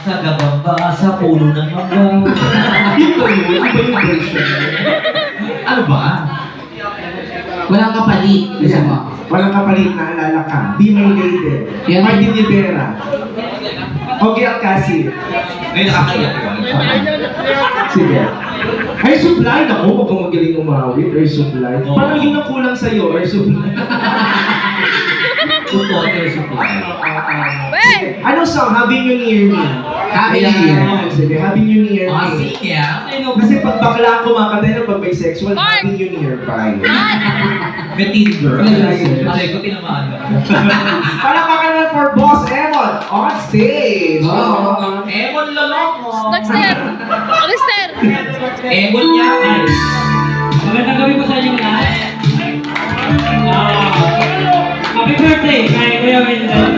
Sa gabamba, sa puno ng mangga. Yun ba yun? Iba yung version. Ano ba? Walang kapalit. Isa mo. Walang kapalit na alala ka. Be My Lady. Yan. Martin Rivera. Okay, Alcacid. Ngayon nakakaiyak ko. Sige. Air Supply. Naku, huwag kang magaling umawit. Air Supply. Oo. Parang yun ang kulang sa'yo, Air Supply. Totoo, Air Supply. Sige. Anong song? Happy New Year me. Happy New Year. Sige, Happy New Year Ah, me. sige ah. Ano? Kasi pag bakla ako kumakanta na pag bisexual, Happy New Year pa yun. Metin girl. Yes. Aray ko, tinamaan ka. Palakpakan naman for Boss Emon on stage. Oo. Emon loloko. Dexter! Dexter! Emon niya ay. Magandang gabi po sa inyong lahat. Happy birthday kay Kuya Wendell.